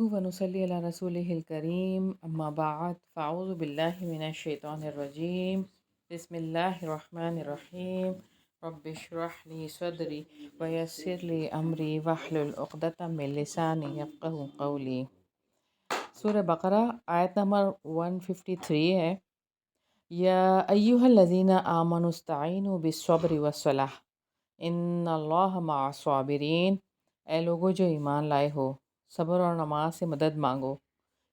نحمده ونصلي على رسوله الكريم أما بعد فأعوذ بالله من الشيطان الرجيم بسم الله الرحمن الرحيم رب اشرح لي صدري ويسر لي أمري واحلل عقدة من لساني يفقهوا قولي۔ سورہ بقرہ آیت نمبر 153 ہے۔ یا ایھا الذین آمنوا استعینوا بالصبر والصلاۃ ان اللہ مع الصابرین، اے لوگو جو ایمان لائے ہو، صبر اور نماز سے مدد مانگو،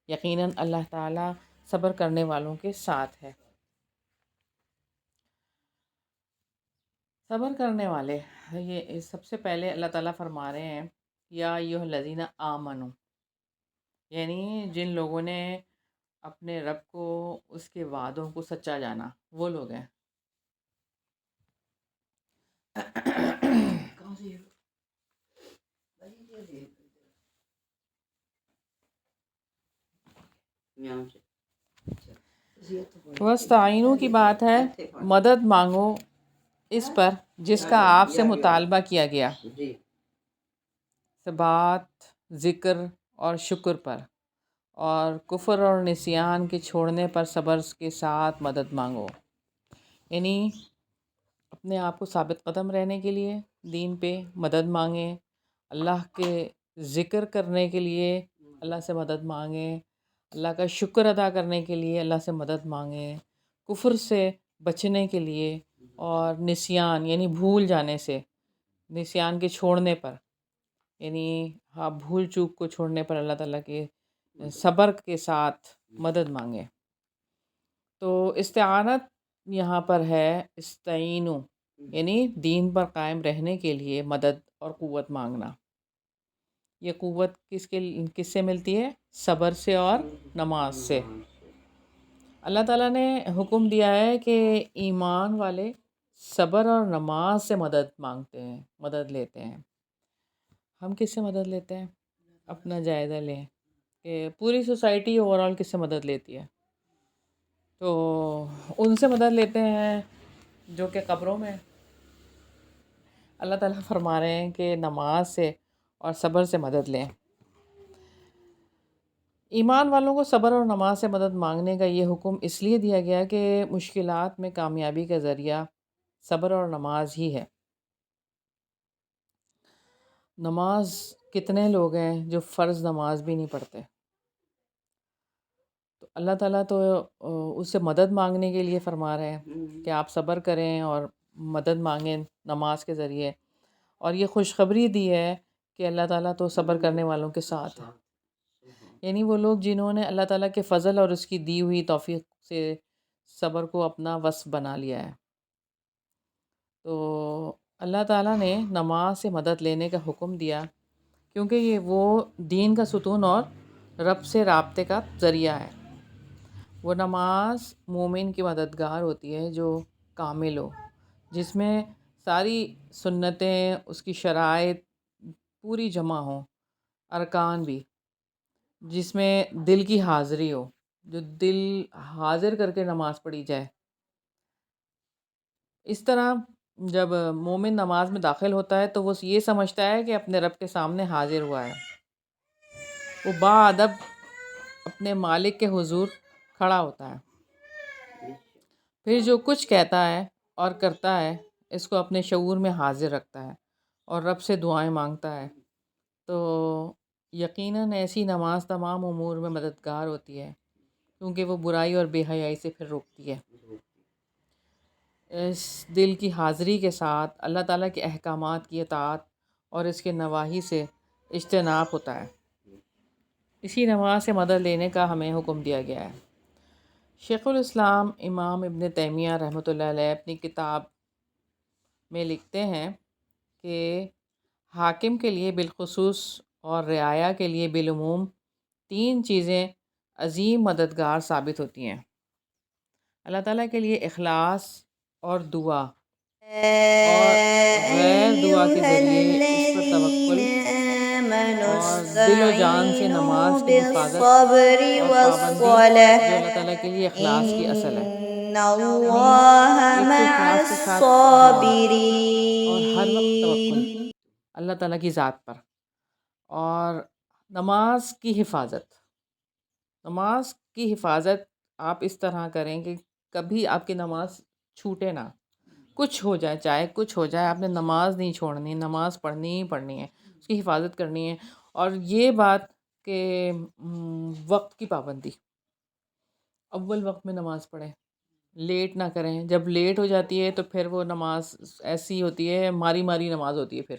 یقیناً اللہ تعالیٰ صبر کرنے والوں کے ساتھ ہے۔ صبر کرنے والے، یہ سب سے پہلے اللہ تعالیٰ فرما رہے ہیں یا ایھا الذین آمنوا، یعنی جن لوگوں نے اپنے رب کو، اس کے وعدوں کو سچا جانا، وہ لوگ ہیں۔ وَاسْتَعِینُوا کی بات ہے، مدد مانگو اس پر جس کا آپ سے مطالبہ کیا گیا، ثبات، ذکر اور شکر پر، اور کفر اور نسیان کے چھوڑنے پر صبر کے ساتھ مدد مانگو، یعنی اپنے آپ کو ثابت قدم رہنے کے لیے دین پہ مدد مانگیں، اللہ کے ذکر کرنے کے لیے اللہ سے مدد مانگیں، اللہ کا شکر ادا کرنے کے لیے اللہ سے مدد مانگیں، کفر سے بچنے کے لیے اور نسیان یعنی بھول جانے سے، نسیان کے چھوڑنے پر، یعنی بھول چوک کو چھوڑنے پر اللہ تعالیٰ کے صبر کے ساتھ مدد مانگیں۔ تو استعانت یہاں پر ہے استعینوا، یعنی دین پر قائم رہنے کے لیے مدد اور قوت مانگنا۔ یہ قوت کس سے ملتی ہے؟ صبر سے اور نماز سے۔ اللہ تعالیٰ نے حکم دیا ہے کہ ایمان والے صبر اور نماز سے مدد مانگتے ہیں، مدد لیتے ہیں۔ ہم کس سے مدد لیتے ہیں؟ اپنا جائزہ لیں کہ پوری سوسائٹی اوور آل کس سے مدد لیتی ہے؟ تو ان سے مدد لیتے ہیں جو کہ قبروں میں۔ اللہ تعالیٰ فرما رہے ہیں کہ نماز سے اور صبر سے مدد لیں۔ ایمان والوں کو صبر اور نماز سے مدد مانگنے کا یہ حکم اس لیے دیا گیا کہ مشکلات میں کامیابی کا ذریعہ صبر اور نماز ہی ہے۔ نماز کتنے لوگ ہیں جو فرض نماز بھی نہیں پڑھتے؟ تو اللہ تعالیٰ تو اس سے مدد مانگنے کے لیے فرما رہے ہیں کہ آپ صبر کریں اور مدد مانگیں نماز کے ذریعے، اور یہ خوشخبری دی ہے کہ اللہ تعالیٰ تو صبر کرنے والوں کے ساتھ ہے، یعنی وہ لوگ جنہوں نے اللہ تعالیٰ کے فضل اور اس کی دی ہوئی توفیق سے صبر کو اپنا وصف بنا لیا ہے۔ تو اللہ تعالیٰ نے نماز سے مدد لینے کا حکم دیا کیونکہ یہ وہ دین کا ستون اور رب سے رابطے کا ذریعہ ہے۔ وہ نماز مومن کی مددگار ہوتی ہے جو کامل ہو، جس میں ساری سنتیں، اس کی شرائط پوری جمع ہوں، ارکان بھی، جس میں دل کی حاضری ہو، جو دل حاضر کر کے نماز پڑھی جائے۔ اس طرح جب مومن نماز میں داخل ہوتا ہے تو وہ یہ سمجھتا ہے کہ اپنے رب کے سامنے حاضر ہوا ہے، وہ باادب اپنے مالک کے حضور کھڑا ہوتا ہے، پھر جو کچھ کہتا ہے اور کرتا ہے اس کو اپنے شعور میں حاضر رکھتا ہے اور رب سے دعائیں مانگتا ہے۔ تو یقیناً ایسی نماز تمام امور میں مددگار ہوتی ہے کیونکہ وہ برائی اور بے حیائی سے پھر روکتی ہے۔ اس دل کی حاضری کے ساتھ اللہ تعالیٰ کے احکامات کی اطاعت اور اس کے نواہی سے اجتناب ہوتا ہے۔ اسی نماز سے مدد لینے کا ہمیں حکم دیا گیا ہے۔ شیخ الاسلام امام ابن تیمیہ رحمۃ اللہ علیہ اپنی کتاب میں لکھتے ہیں کہ حاکم کے لیے بالخصوص اور رعایا کے لیے بالعموم تین چیزیں عظیم مددگار ثابت ہوتی ہیں۔ اللہ تعالیٰ کے لیے اخلاص اور دعا، اور غیر دعا کے ذریعے اس پر توکل اور دل و جان سے نماز کی حفاظت اور پابندی، جو اللہ تعالیٰ کے لیے اخلاص کی اصل ہے۔ اور ہر وقت توکل اللہ تعالیٰ کی ذات پر، اور نماز کی حفاظت، نماز کی حفاظت آپ اس طرح کریں کہ کبھی آپ کی نماز چھوٹے نہ، کچھ ہو جائے، چاہے کچھ ہو جائے، آپ نے نماز نہیں چھوڑنی، نماز پڑھنی ہی پڑھنی ہے، اس کی حفاظت کرنی ہے۔ اور یہ بات کہ وقت کی پابندی، اول وقت میں نماز پڑھیں، لیٹ نہ کریں۔ جب لیٹ ہو جاتی ہے تو پھر وہ نماز ایسی ہوتی ہے، ماری ماری نماز ہوتی ہے،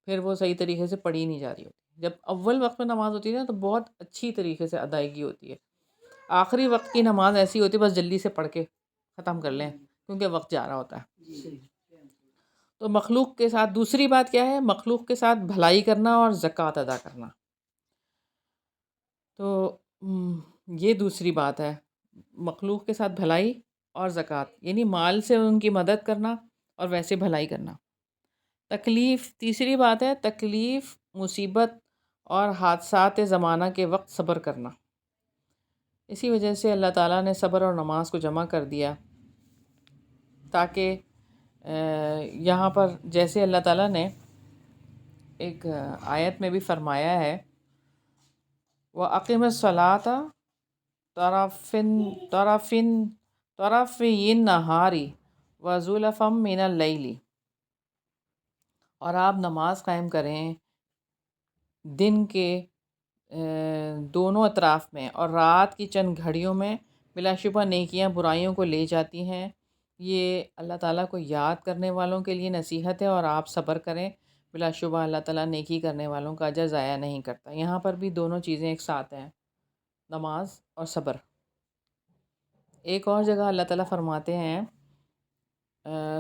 پھر وہ صحیح طریقے سے پڑھی نہیں جا رہی ہوتی۔ جب اول وقت میں نماز ہوتی ہے نا تو بہت اچھی طریقے سے ادائیگی ہوتی ہے۔ آخری وقت کی نماز ایسی ہوتی ہے بس جلدی سے پڑھ کے ختم کر لیں کیونکہ وقت جا رہا ہوتا ہے۔ تو مخلوق کے ساتھ دوسری بات کیا ہے؟ مخلوق کے ساتھ بھلائی کرنا اور زکوٰۃ ادا کرنا۔ تو یہ دوسری بات ہے، مخلوق کے ساتھ بھلائی اور زکوٰۃ، یعنی مال سے ان کی مدد کرنا اور ویسے بھلائی کرنا۔ تکلیف، تیسری بات ہے تکلیف، مصیبت اور حادثات زمانہ کے وقت صبر کرنا۔ اسی وجہ سے اللہ تعالیٰ نے صبر اور نماز کو جمع کر دیا، تاکہ یہاں پر جیسے اللہ تعالیٰ نے ایک آیت میں بھی فرمایا ہے وَأَقِمِ الصَّلَاةَ طَرَفَيِ النَّهَارِ وَزُلَفًا مِّنَ اللَّيْلِ، اور آپ نماز قائم کریں دن کے دونوں اطراف میں اور رات کی چند گھڑیوں میں، بلا شبہ نیکیاں برائیوں کو لے جاتی ہیں۔ یہ اللہ تعالیٰ کو یاد کرنے والوں کے لیے نصیحت ہے، اور آپ صبر کریں، بلا شبہ اللہ تعالیٰ نیکی کرنے والوں کا اجر ضائع نہیں کرتا۔ یہاں پر بھی دونوں چیزیں ایک ساتھ ہیں، نماز اور صبر۔ ایک اور جگہ اللہ تعالیٰ فرماتے ہیں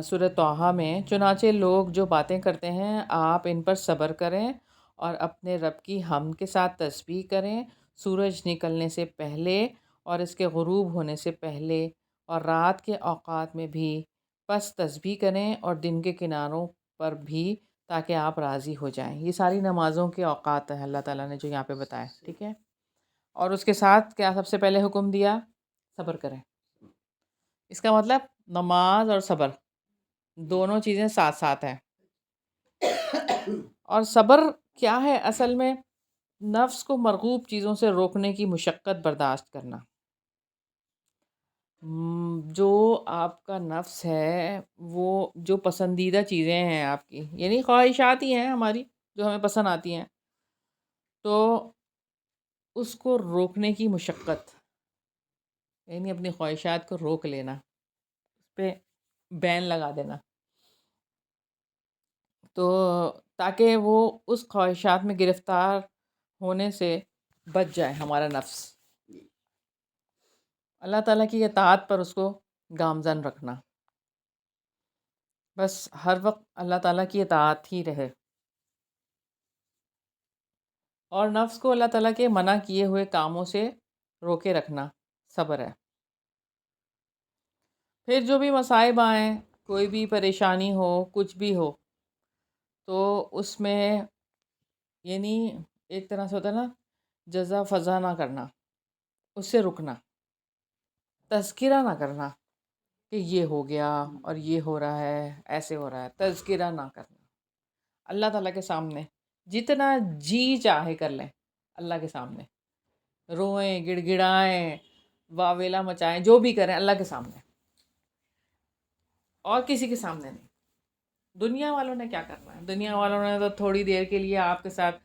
سورہ طٰہٰ میں، چنانچہ لوگ جو باتیں کرتے ہیں آپ ان پر صبر کریں اور اپنے رب کی حمد کے ساتھ تسبیح کریں، سورج نکلنے سے پہلے اور اس کے غروب ہونے سے پہلے اور رات کے اوقات میں بھی، پس تسبیح کریں اور دن کے کناروں پر بھی، تاکہ آپ راضی ہو جائیں۔ یہ ساری نمازوں کے اوقات ہیں اللہ تعالیٰ نے جو یہاں پہ بتایا، ٹھیک ہے۔ اور اس کے ساتھ کیا سب سے پہلے حکم دیا؟ صبر کریں۔ اس کا مطلب نماز اور صبر دونوں چیزیں ساتھ ساتھ ہیں۔ اور صبر کیا ہے اصل میں؟ نفس کو مرغوب چیزوں سے روکنے کی مشقت برداشت کرنا۔ جو آپ کا نفس ہے، وہ جو پسندیدہ چیزیں ہیں آپ کی، یعنی خواہشات ہی ہیں ہماری جو ہمیں پسند آتی ہیں، تو اس کو روکنے کی مشقت، یعنی اپنی خواہشات کو روک لینا، اس پہ بین لگا دینا، تو تاکہ وہ اس خواہشات میں گرفتار ہونے سے بچ جائے ہمارا نفس۔ اللہ تعالیٰ کی اطاعت پر اس کو گامزن رکھنا، بس ہر وقت اللہ تعالیٰ کی اطاعت ہی رہے، اور نفس کو اللہ تعالیٰ کے منع کیے ہوئے کاموں سے روکے رکھنا صبر ہے۔ پھر جو بھی مصائب آئیں، کوئی بھی پریشانی ہو، کچھ بھی ہو، تو اس میں یعنی ایک طرح سے ہوتا ہے نا، جزا فضا نہ کرنا، اس سے رکنا، تذکرہ نہ کرنا کہ یہ ہو گیا اور یہ ہو رہا ہے، ایسے ہو رہا ہے، تذکرہ نہ کرنا۔ اللہ تعالیٰ کے سامنے جتنا جی چاہے کر لیں، اللہ کے سامنے روئیں، گڑ گڑائیں، واویلا مچائیں، جو بھی کریں اللہ کے سامنے، اور کسی کے سامنے نہیں۔ دنیا والوں نے کیا کرنا ہے؟ دنیا والوں نے تو تھوڑی دیر کے لیے آپ کے ساتھ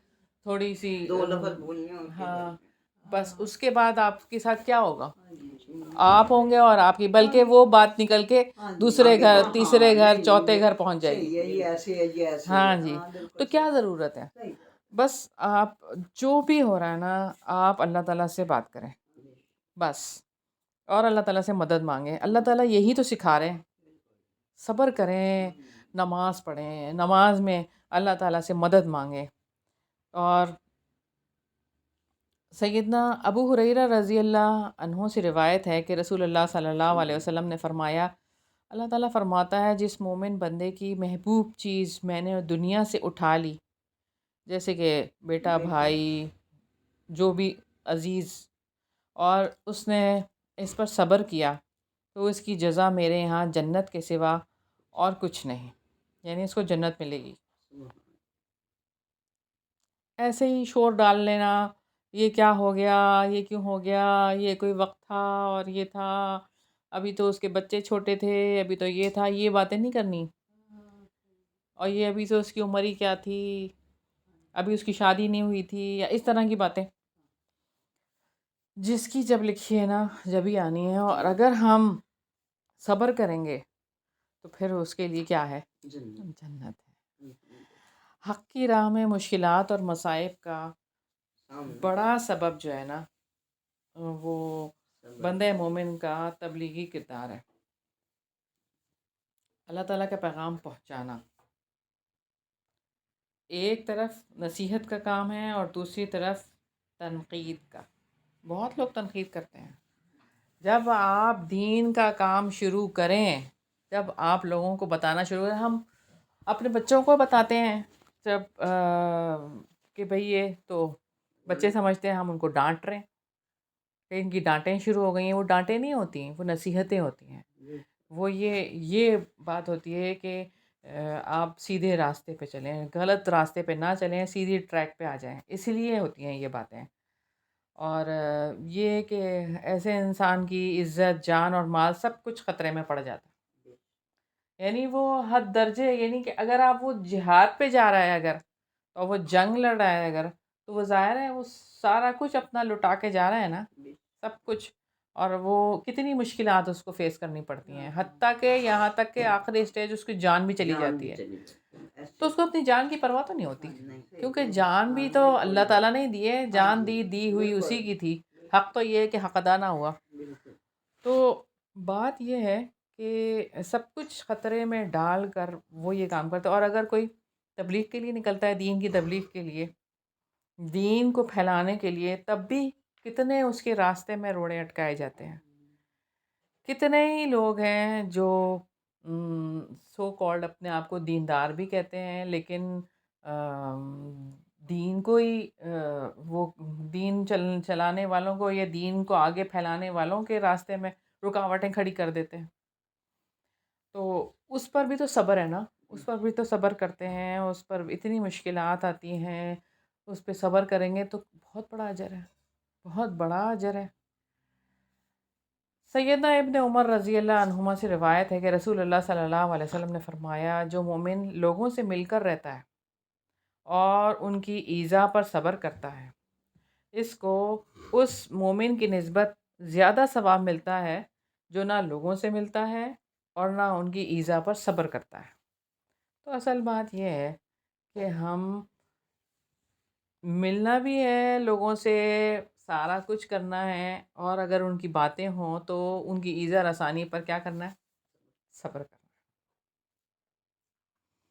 تھوڑی سی دو لفظ بولنے ہیں، ہاں، بس اس کے بعد آپ کے ساتھ کیا ہوگا؟ آپ ہوں گے اور آپ کی، بلکہ وہ بات نکل کے دوسرے گھر، تیسرے گھر، چوتھے گھر پہنچ جائے گی۔ یہی ایسے ہے، یہ ایسے ہاں جی، تو کیا ضرورت ہے؟ بس آپ جو بھی ہو رہا ہے نا، آپ اللہ تعالیٰ سے بات کریں بس، اور اللہ تعالیٰ سے مدد مانگیں۔ اللہ تعالیٰ یہی تو سکھا رہے ہیں، صبر کریں، نماز پڑھیں، نماز میں اللہ تعالیٰ سے مدد مانگیں۔ اور سیدنا ابو ہریرہ رضی اللہ عنہ سے روایت ہے کہ رسول اللہ صلی اللہ علیہ وسلم نے فرمایا، اللہ تعالیٰ فرماتا ہے جس مومن بندے کی محبوب چیز میں نے دنیا سے اٹھا لی، جیسے کہ بیٹا، بھائی، جو بھی عزیز، اور اس نے اس پر صبر کیا، تو اس کی جزا میرے یہاں جنت کے سوا اور کچھ نہیں، یعنی اس کو جنت ملے گی۔ ایسے ہی شور ڈال لینا، یہ کیا ہو گیا، یہ کیوں ہو گیا، یہ کوئی وقت تھا اور یہ تھا، ابھی تو اس کے بچے چھوٹے تھے، ابھی تو یہ تھا، یہ باتیں نہیں کرنی. اور یہ ابھی تو اس کی عمر ہی کیا تھی، ابھی اس کی شادی نہیں ہوئی تھی، یا اس طرح کی باتیں. جس کی جب لکھی ہے نا جبھی آنی ہے. اور اگر ہم صبر کریں گے تو پھر اس کے لیے کیا ہے؟ جنت ہے. حق کی راہ میں مشکلات اور مصائب کا بڑا سبب جو ہے نا وہ بندہ مومن کا تبلیغی کردار ہے، اللہ تعالیٰ کا پیغام پہنچانا. ایک طرف نصیحت کا کام ہے اور دوسری طرف تنقید کا. بہت لوگ تنقید کرتے ہیں. جب آپ دین کا کام شروع کریں، جب آپ لوگوں کو بتانا شروع کریں، ہم اپنے بچوں کو بتاتے ہیں جب کہ بھئی یہ تو بچے سمجھتے ہیں ہم ان کو ڈانٹ رہے ہیں، کہ ان کی ڈانٹیں شروع ہو گئی ہیں. وہ ڈانٹیں نہیں ہوتی ہیں، وہ نصیحتیں ہوتی ہیں. وہ یہ بات ہوتی ہے کہ آپ سیدھے راستے پہ چلیں، غلط راستے پہ نہ چلیں، سیدھی ٹریک پہ آ جائیں. اسی لیے ہوتی ہیں یہ باتیں. اور یہ کہ ایسے انسان کی عزت، جان اور مال سب کچھ خطرے میں پڑ جاتا ہے. یعنی وہ حد درجے، یعنی کہ اگر آپ وہ جہاد پہ جا رہا ہے اگر، اور وہ جنگ لڑ رہا ہے اگر، تو وہ ظاہر ہے وہ سارا کچھ اپنا لٹا کے جا رہا ہے نا، سب کچھ. اور وہ کتنی مشکلات اس کو فیس کرنی پڑتی ہیں، حتیٰ کہ یہاں تک کہ آخری اسٹیج اس کی جان بھی چلی جاتی ہے. تو اس کو اپنی جان کی پرواہ تو نہیں ہوتی، کیونکہ جان بھی تو اللہ تعالیٰ نے ہی دی ہے. جان دی ہوئی اسی کی تھی. حق تو یہ ہے کہ حق ادا نہ ہوا. تو بات یہ ہے کہ سب کچھ خطرے میں ڈال کر وہ یہ کام کرتے. اور اگر کوئی تبلیغ کے لیے نکلتا ہے، دین کی تبلیغ کے لیے، دین کو پھیلانے کے لیے، تب بھی کتنے اس کے راستے میں روڑے اٹکائے جاتے ہیں. کتنے ہی لوگ ہیں جو سو کالڈ اپنے آپ کو دیندار بھی کہتے ہیں، لیکن دین کو ہی وہ دین چلانے والوں کو یا دین کو آگے پھیلانے والوں کے راستے میں رکاوٹیں کھڑی کر دیتے ہیں. تو اس پر بھی تو صبر ہے نا، اس پر بھی تو صبر کرتے ہیں. اس پر اتنی مشکلات آتی ہیں، اس پہ صبر کریں گے تو بہت بڑا اجر ہے، بہت بڑا اجر ہے. سیدنا ابن عمر رضی اللہ عنہما سے روایت ہے کہ رسول اللہ صلی اللہ علیہ وسلم نے فرمایا، جو مومن لوگوں سے مل کر رہتا ہے اور ان کی ایذا پر صبر کرتا ہے، اس کو اس مومن کی نسبت زیادہ ثواب ملتا ہے جو نہ لوگوں سے ملتا ہے اور نہ ان کی ایذا پر صبر کرتا ہے. تو اصل بات یہ ہے کہ ہم ملنا بھی ہے لوگوں سے، سارا کچھ کرنا ہے، اور اگر ان کی باتیں ہوں تو ان کی ایذا رسانی پر کیا کرنا ہے؟ صبر کرنا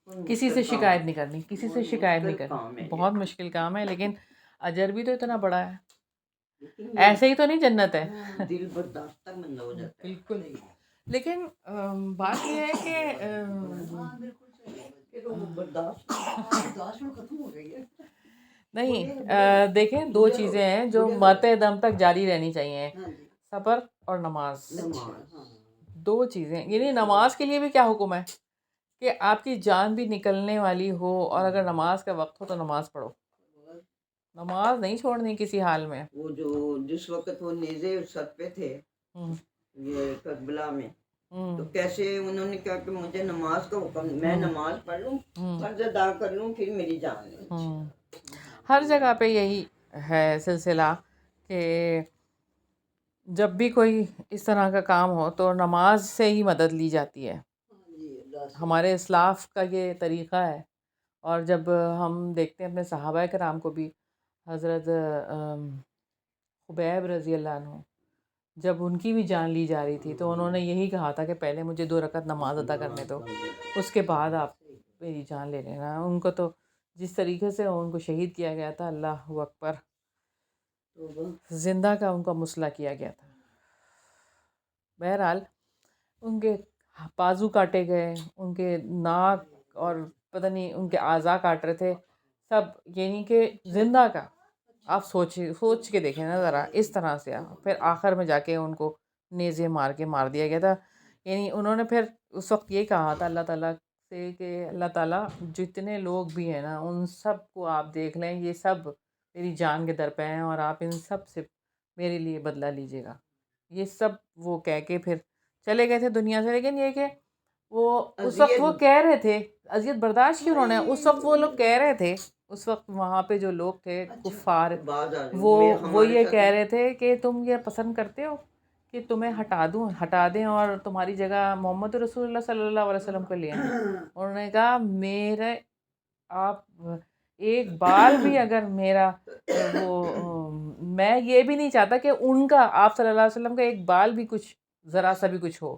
ہے. کسی سے شکایت نہیں کرنی، کسی سے شکایت نہیں کرنی. بہت مشکل کام ہے، لیکن اجر بھی تو اتنا بڑا ہے. ایسے ہی تو نہیں جنت ہے. دل برداشت تک بندہ ہو جاتا ہے. بالکل. لیکن بات یہ ہے کہ برداشت ختم ہو گئی ہے. نہیں، دیکھیں دو چیزیں ہیں جو مرتے دم تک جاری رہنی چاہیے، صبر اور نماز. دو چیزیں. یعنی نماز کے لیے بھی کیا حکم ہے کہ آپ کی جان بھی نکلنے والی ہو اور اگر نماز کا وقت ہو تو نماز پڑھو. نماز نہیں چھوڑنی کسی حال میں. وہ جو جس وقت وہ نیزے سر پہ تھے یہ کربلا میں، تو کیسے انہوں نے کہا کہ مجھے نماز کا حکم، میں نماز پڑھ لوں، فرض ادا کر لوں، پھر میری جان لیں. ہر جگہ پہ یہی ہے سلسلہ کہ جب بھی کوئی اس طرح کا کام ہو تو نماز سے ہی مدد لی جاتی ہے. ہمارے اسلاف کا یہ طریقہ ہے. اور جب ہم دیکھتے ہیں اپنے صحابہ کرام کو بھی، حضرت خبیب رضی اللہ عنہ، جب ان کی بھی جان لی جا رہی تھی تو انہوں نے یہی کہا تھا کہ پہلے مجھے 2 رکعت نماز ادا کرنے دو، اس کے بعد آپ میری جان لے لینا. ان کو تو جس طریقے سے ان کو شہید کیا گیا تھا، اللہ اکبر، زندہ کا ان کا مسئلہ کیا گیا تھا. بہرحال ان کے بازو کاٹے گئے، ان کے ناک اور پتہ نہیں ان کے اعضاء کاٹ رہے تھے سب، یعنی کہ زندہ کا. آپ سوچ کے دیکھیں نا ذرا، اس طرح سے. پھر آخر میں جا کے ان کو نیزے مار کے مار دیا گیا تھا. یعنی انہوں نے پھر اس وقت یہ کہا تھا، اللہ تعالیٰ سے کہ اللہ تعالیٰ جتنے لوگ بھی ہیں نا ان سب کو آپ دیکھ لیں، یہ سب میری جان کے در پہ ہیں اور آپ ان سب سے میرے لیے بدلہ لیجیے گا. یہ سب وہ کہہ کے پھر چلے گئے تھے دنیا سے. لیکن یہ کہ وہ اس وقت وہ کہہ رہے تھے، اذیت برداشت کیوں انہوں نے، اس وقت وہ لوگ کہہ رہے تھے، اس وقت وہاں پہ جو لوگ تھے کفار، وہ یہ کہہ رہے تھے کہ تم یہ پسند کرتے ہو کہ تمہیں ہٹا دیں اور تمہاری جگہ محمد رسول اللہ صلی اللہ علیہ وسلم کو لے آئیں. انہوں نے کہا میرے آپ ایک بال بھی اگر میرا وہ میں یہ بھی نہیں چاہتا کہ ان کا آپ صلی اللہ علیہ وسلم کا ایک بال بھی کچھ ذرا سا بھی کچھ ہو،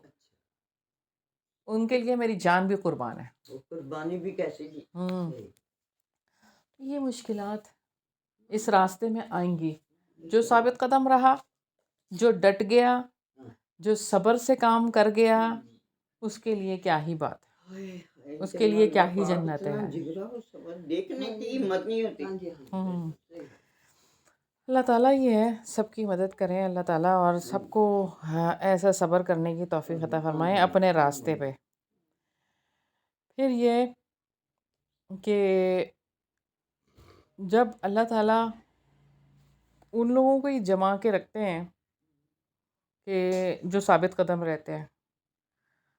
ان کے لیے میری جان بھی قربان ہے. قربانی بھی کیسے دی. یہ مشکلات اس راستے میں آئیں گی. جو ثابت قدم رہا، جو ڈٹ گیا، جو صبر سے کام کر گیا، اس کے لیے کیا ہی بات ہے، اس کے لیے کیا ہی جنت ہے. دیکھنے کی ہمت نہیں ہوتی. اللہ تعالیٰ یہ ہے سب کی مدد کریں اللہ تعالیٰ، اور سب کو ایسا صبر کرنے کی توفیق عطا فرمائیں اپنے راستے پہ. پھر یہ کہ جب اللہ تعالیٰ ان لوگوں کو ہی جما کے رکھتے ہیں کہ جو ثابت قدم رہتے ہیں،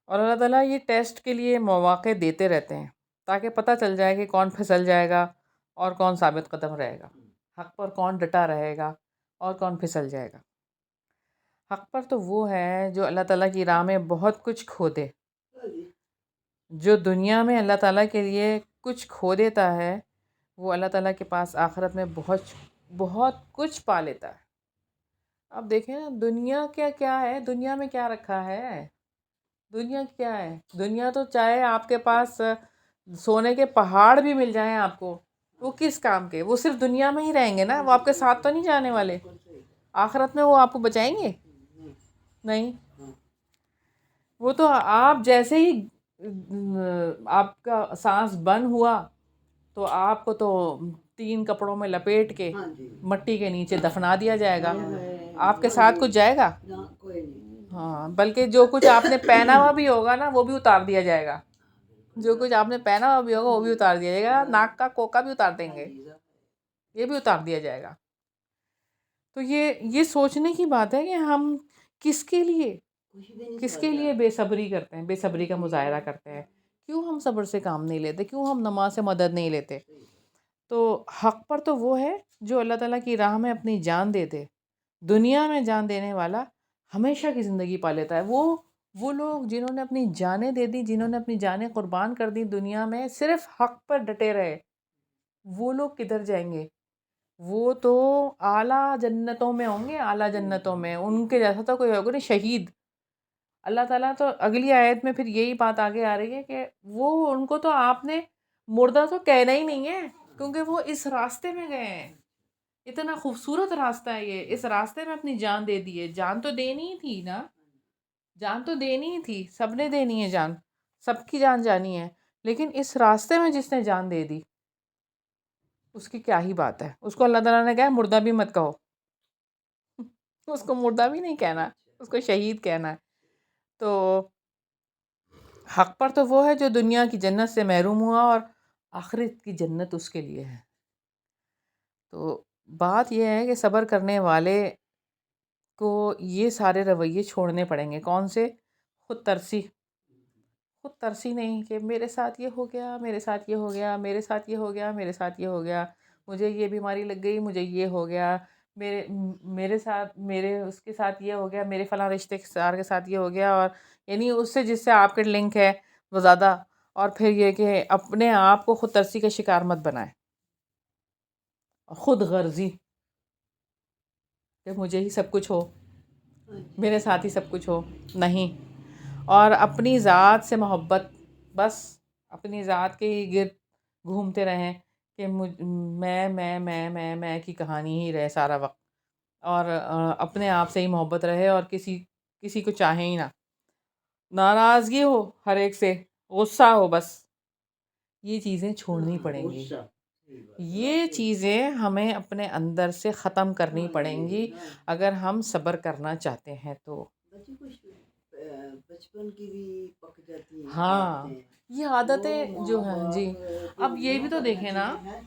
اور اللہ تعالیٰ یہ ٹیسٹ کے لیے مواقع دیتے رہتے ہیں تاکہ پتہ چل جائے کہ کون پھسل جائے گا اور کون ثابت قدم رہے گا، حق پر کون ڈٹا رہے گا اور کون پھسل جائے گا. حق پر تو وہ ہے جو اللہ تعالیٰ کی راہ میں بہت کچھ کھو دے. جو دنیا میں اللہ تعالیٰ کے لیے کچھ کھو دیتا ہے وہ اللہ تعالیٰ کے پاس آخرت میں بہت کچھ پا لیتا ہے. اب دیکھیں نا دنیا کیا ہے، دنیا میں کیا رکھا ہے، دنیا کیا ہے. دنیا تو چاہے آپ کے پاس سونے کے پہاڑ بھی مل جائیں آپ کو، وہ کس کام کے، وہ صرف دنیا میں ہی رہیں گے نا، وہ آپ کے ساتھ تو نہیں جانے والے. آخرت میں وہ آپ کو بچائیں گے نہیں. وہ تو آپ جیسے ہی آپ کا سانس بند ہوا تو آپ کو تو 3 کپڑوں میں لپیٹ کے مٹی کے نیچے دفنا دیا جائے گا. آپ کے ساتھ کچھ جائے گا؟ ہاں، بلکہ جو کچھ آپ نے پہنا ہوا بھی ہوگا نا وہ بھی اتار دیا جائے گا. جو کچھ آپ نے پہنا ہوا بھی ہوگا وہ بھی اتار دیا جائے گا. ناک کا کوکا بھی اتار دیں گے، یہ بھی اتار دیا جائے گا. تو یہ سوچنے کی بات ہے کہ ہم کس کے لیے بے صبری کرتے ہیں، بے صبری کا مظاہرہ کرتے ہیں. کیوں ہم صبر سے کام نہیں لیتے، کیوں ہم نماز سے مدد نہیں لیتے. تو حق پر تو وہ ہے جو اللہ تعالیٰ کی راہ میں اپنی جان دے دے. دنیا میں جان دینے والا ہمیشہ کی زندگی پا لیتا ہے. وہ لوگ جنہوں نے اپنی جانیں دے دی، جنہوں نے اپنی جانیں قربان کر دی دنیا میں، صرف حق پر ڈٹے رہے، وہ لوگ کدھر جائیں گے؟ وہ تو اعلیٰ جنتوں میں ہوں گے، اعلیٰ جنتوں میں. ان کے جیسا تو کوئی ہوگا نہیں. شہید اللہ تعالیٰ تو اگلی آیت میں پھر یہی بات آگے آ رہی ہے کہ وہ ان کو تو آپ نے مردہ تو کہنا ہی نہیں ہے، کیونکہ وہ اس راستے میں گئے ہیں. اتنا خوبصورت راستہ ہے یہ، اس راستے میں اپنی جان دے دی ہے. جان تو دینی ہی تھی نا، جان تو دینی ہی تھی، سب نے دینی ہے جان، سب کی جان جانی ہے. لیکن اس راستے میں جس نے جان دے دی اس کی کیا ہی بات ہے. اس کو اللہ تعالیٰ نے کہا مردہ بھی مت کہو، اس کو مردہ بھی نہیں کہنا، اس کو شہید کہنا ہے. تو حق پر تو وہ ہے جو دنیا کی جنت سے محروم ہوا اور آخرت کی جنت اس کے لیے ہے. تو بات یہ ہے کہ صبر کرنے والے کو یہ سارے رویے چھوڑنے پڑیں گے. کون سے؟ خود ترسی نہیں کہ میرے ساتھ یہ ہو گیا، میرے ساتھ یہ ہو گیا، میرے ساتھ یہ ہو گیا، میرے ساتھ یہ ہو گیا، مجھے یہ بیماری لگ گئی، مجھے یہ ہو گیا، میرے ساتھ، میرے اس کے ساتھ یہ ہو گیا، میرے فلاں رشتے کے ساتھ یہ ہو گیا. اور یعنی اس سے جس سے آپ کے لنک ہے وہ زیادہ. اور پھر یہ کہ اپنے آپ کو خود ترسی کا شکار مت بنائیں، خود غرضی کہ مجھے ہی سب کچھ ہو، میرے ساتھ ہی سب کچھ ہو، نہیں. اور اپنی ذات سے محبت، بس اپنی ذات کے ہی گرد گھومتے رہیں کہ میں کی کہانی ہی رہے سارا وقت. اور اپنے آپ سے ہی محبت رہے اور کسی کو چاہیں ہی نہ. ناراضگی ہو ہر ایک سے، غصہ ہو، بس یہ چیزیں چھوڑنی پڑیں گی. یہ چیزیں ہمیں اپنے اندر سے ختم کرنی پڑیں گی اگر ہم صبر کرنا چاہتے ہیں. تو بچپن کی بھی پک جاتی ہیں ہاں عادتیں، یہ وہ عادتیں جو ماں ہیں جی. باپ کو اب یہ بھی نہ تو کرنا دیکھیں نا. چاہیے ہیں،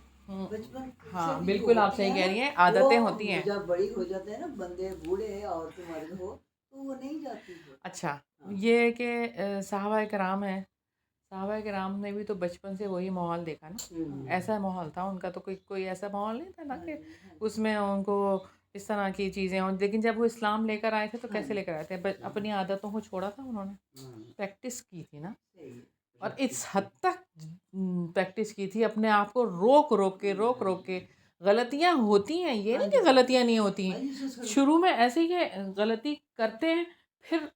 بچپن ہاں سے بھی جو بالکل آپ ہوتی صحیح کہہ ہیں رہی ہیں، عادتیں وہ ہوتی ہیں. جب بڑی ہو جاتے ہیں نا بندے، بوڑھے عورتیں مرد ہو، تو وہ نہیں جاتی ہے. اچھا ہاں یہ ہے کہ صحابہ کرام ہیں، صحابہ کرام نے بھی تو بچپن سے وہی ماحول دیکھا نا. ایسا ماحول تھا ان کا، تو کوئی ایسا ماحول نہیں تھا نا کہ اس میں ان کو اس طرح کی چیزیں ہوں. لیکن جب وہ اسلام لے کر آئے تھے تو کیسے لے کر آئے تھے؟ اپنی عادتوں کو چھوڑا تھا انہوں نے، پریکٹس کی تھی نا. اور اس حد تک پریکٹس کی تھی، اپنے آپ کو روک کے. غلطیاں ہوتی ہیں، یہ نہیں کہ غلطیاں نہیں ہوتی ہیں. شروع میں ایسے ہی کہ غلطی کرتے ہیں، پھر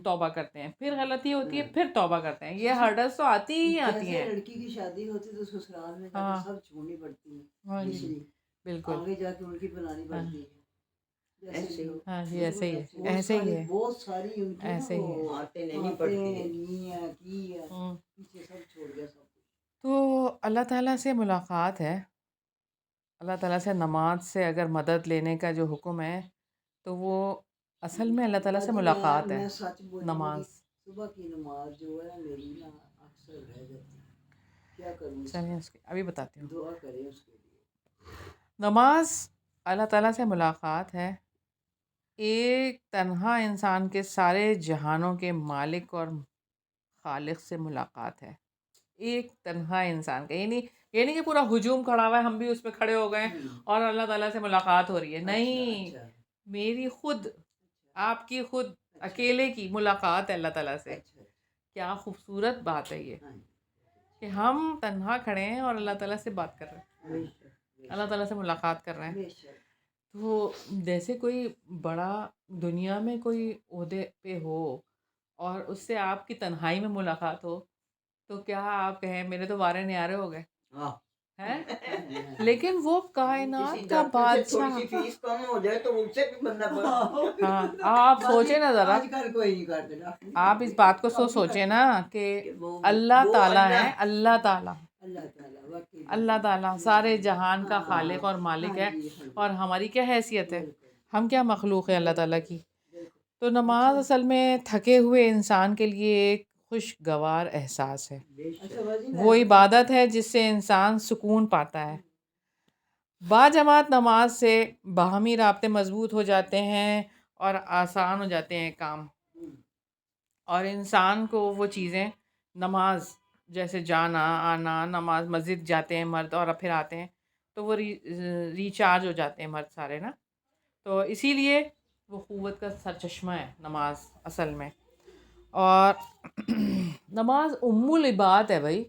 توبہ کرتے ہیں، پھر غلطی ہوتی ہے، پھر توبہ کرتے ہیں. یہ ہرڈلس تو آتی ہی آتی جیسے ہیں. لڑکی کی شادی ہوتی تو سسرال میں جا ہاں کے سب چھوڑنی پڑتی ہاں ہے، جی پچھلی بالکل. آگے جا کے ان کی بنانی ہاں پڑتی ہے. ایسے ہی ہاں جی ایسے ہی ہے، بہت ایسے ہی ساری ہے، بہت ساری ان کی نا ایسے ہی ہے. وہ عادتیں نہیں پڑتی ہیں. کی ہے، پیچھے سب چھوڑ گیا سب کچھ. تو اللہ تعالیٰ سے ملاقات ہے، اللہ تعالیٰ سے نماز سے اگر مدد لینے کا جو حکم ہے تو وہ اصل میں اللہ تعالیٰ سے باجی ملاقات ہے. میں سچ بولوں گی، نماز صبح کی نماز جو ہے میری نا اکثر رہ جاتی ہے. کیا کروں اس چلیں کا؟ ابھی بتاتی ہوں. دعا کریں اس کے لیے. نماز اللہ تعالیٰ سے ملاقات ہے، ایک تنہا انسان کے سارے جہانوں کے مالک اور خالق سے ملاقات ہے. ایک تنہا انسان کا، یہ نہیں کہ پورا ہجوم کھڑا ہوا ہے، ہم بھی اس پہ کھڑے ہو گئے اور اللہ تعالیٰ سے ملاقات ہو رہی ہے. نہیں، اچھا میری خود، آپ کی خود اکیلے کی ملاقات ہے اللہ تعالیٰ سے. اچھا. کیا خوبصورت بات ہے یہ، ہاں کہ ہم تنہا کھڑے ہیں اور اللہ تعالیٰ سے بات کر رہے ہیں، بے شک. اللہ تعالیٰ سے ملاقات کر رہے ہیں. بے شک. تو جیسے کوئی بڑا دنیا میں کوئی عہدے پہ ہو اور اس سے آپ کی تنہائی میں ملاقات ہو، تو کیا آپ کہیں میرے تو وارے نیارے ہو گئے ہاں ہیں. لیکن وہ کسی کائنات کا ڈاکٹر سے تھوڑی بادشاہ. سی فیس کم ہو جائے تو اس سے بھی بندہ بڑا. ہاں آپ سوچیں نا ذرا، آج کل کوئی نہیں کرتے ڈاکٹر. آپ اس بات کو سوچیں نا کہ کہ وہ اللہ تعالیٰ اللہ ہے، اللہ تعالیٰ، اللہ تعالیٰ واقعی اللہ تعالیٰ سارے جہان کا خالق اور مالک ہے. اور ہماری کیا حیثیت ہے؟ ہم کیا مخلوق ہے اللہ تعالیٰ کی. تو نماز اصل میں تھکے ہوئے انسان کے لیے ایک خوشگوار احساس ہے. وہ عبادت ہے جس سے انسان سکون پاتا ہے. باجماعت نماز سے باہمی رابطے مضبوط ہو جاتے ہیں اور آسان ہو جاتے ہیں کام. اور انسان کو وہ چیزیں، نماز جیسے جانا آنا، نماز مسجد جاتے ہیں مرد اور پھر آتے ہیں تو وہ ریچارج ہو جاتے ہیں مرد سارے نا. تو اسی لیے وہ قوت کا سرچشمہ ہے نماز اصل میں. اور نماز ام العباد ہے بھائی،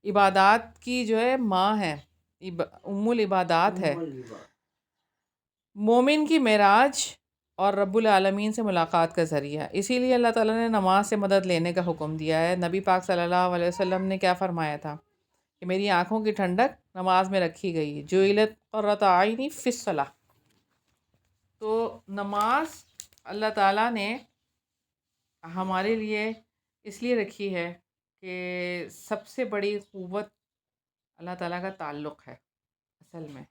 عبادات کی جو ہے ماں ہے، ام العبادات ہے، مومن کی معراج اور رب العالمین سے ملاقات کا ذریعہ. اسی لیے اللہ تعالیٰ نے نماز سے مدد لینے کا حکم دیا ہے. نبی پاک صلی اللہ علیہ وسلم نے کیا فرمایا تھا کہ میری آنکھوں کی ٹھنڈک نماز میں رکھی گئی، جعلت قرۃ عینی فی الصلاۃ. تو نماز اللہ تعالیٰ نے ہمارے لیے اس لیے رکھی ہے کہ سب سے بڑی قوت اللہ تعالیٰ کا تعلق ہے اصل میں.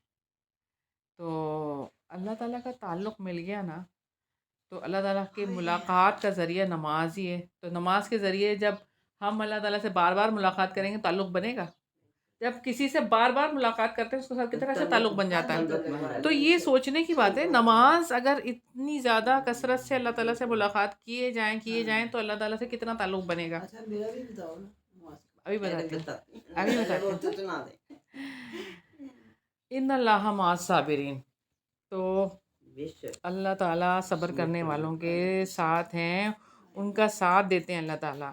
تو اللہ تعالیٰ کا تعلق مل گیا نا، تو اللہ تعالیٰ کی ملاقات کا ذریعہ نماز ہی ہے. تو نماز کے ذریعے جب ہم اللہ تعالیٰ سے بار بار ملاقات کریں گے تعلق بنے گا. جب کسی سے بار بار ملاقات کرتے ہیں اس کے ساتھ کتنا کیسے تعلق بن جاتا ہے. تو یہ سوچنے کی بات ہے، نماز اگر اتنی زیادہ کثرت سے اللہ تعالیٰ سے ملاقات کیے جائیں تو اللہ تعالیٰ سے کتنا تعلق بنے گا. اچھا میرا بھی بتاؤ نا. ابھی بتاتی ہوں. ان اللہ مع الصابرین. تو اللہ تعالیٰ صبر کرنے والوں کے ساتھ ہیں، ان کا ساتھ دیتے ہیں اللہ تعالیٰ.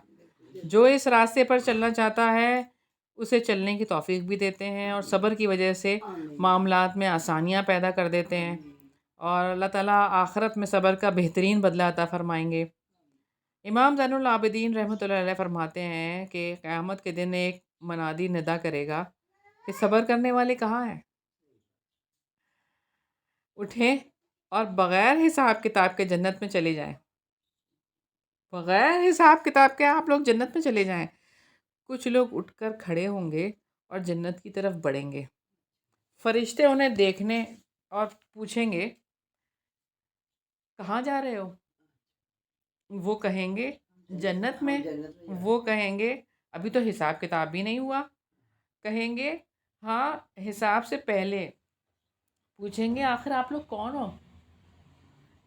جو اس راستے پر چلنا چاہتا ہے اسے چلنے کی توفیق بھی دیتے ہیں، اور صبر کی وجہ سے معاملات میں آسانیاں پیدا کر دیتے ہیں. اور اللہ تعالیٰ آخرت میں صبر کا بہترین بدلہ عطا فرمائیں گے. امام زین العابدین رحمۃ اللہ علیہ فرماتے ہیں کہ قیامت کے دن ایک منادی ندا کرے گا کہ صبر کرنے والے کہاں ہیں؟ اٹھیں اور بغیر حساب کتاب کے جنت میں چلے جائیں. بغیر حساب کتاب کے آپ لوگ جنت میں چلے جائیں. کچھ لوگ اٹھ کر کھڑے ہوں گے اور جنت کی طرف بڑھیں گے. فرشتے انہیں دیکھنے اور پوچھیں گے کہاں جا رہے ہو؟ وہ کہیں گے جنت میں، جنت میں وہ کہیں گے ابھی تو حساب کتاب بھی نہیں ہوا، کہیں گے ہاں حساب سے پہلے پوچھیں گے آخر آپ لوگ کون ہو،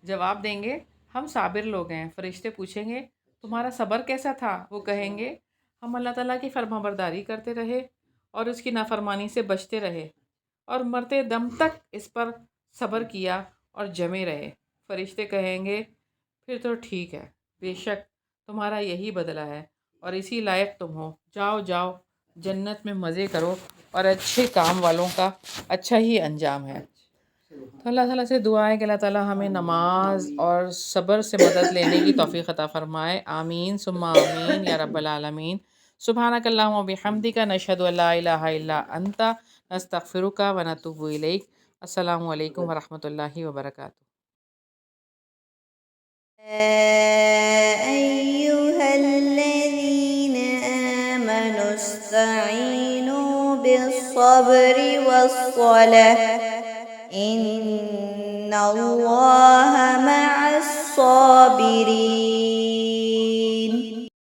جواب دیں گے ہم صابر لوگ ہیں، فرشتے پوچھیں گے تمہارا صبر کیسا تھا، وہ کہیں گے ہم اللہ تعالیٰ کی فرما برداری کرتے رہے اور اس کی نافرمانی سے بچتے رہے اور مرتے دم تک اس پر صبر کیا اور جمے رہے۔ فرشتے کہیں گے پھر تو ٹھیک ہے، بے شک تمہارا یہی بدلہ ہے اور اسی لائق تم ہو، جاؤ جاؤ جنت میں مزے کرو اور اچھے کام والوں کا اچھا ہی انجام ہے۔ تو اللہ تعالیٰ سے دعا ہے کہ اللہ تعالیٰ ہمیں نماز اور صبر سے مدد لینے کی توفیق عطا فرمائے، آمین ثم آمین یا رب العالمین۔ سبحانک اللہم و بحمدک نشہد ان لا الہ الا انت نستغفرک و نتوب الیک۔ السلام علیکم ورحمۃ اللہ وبرکاتہ۔ أيها الذين آمنوا استعينوا بالصبر والصلاة إن الله مع الصابرين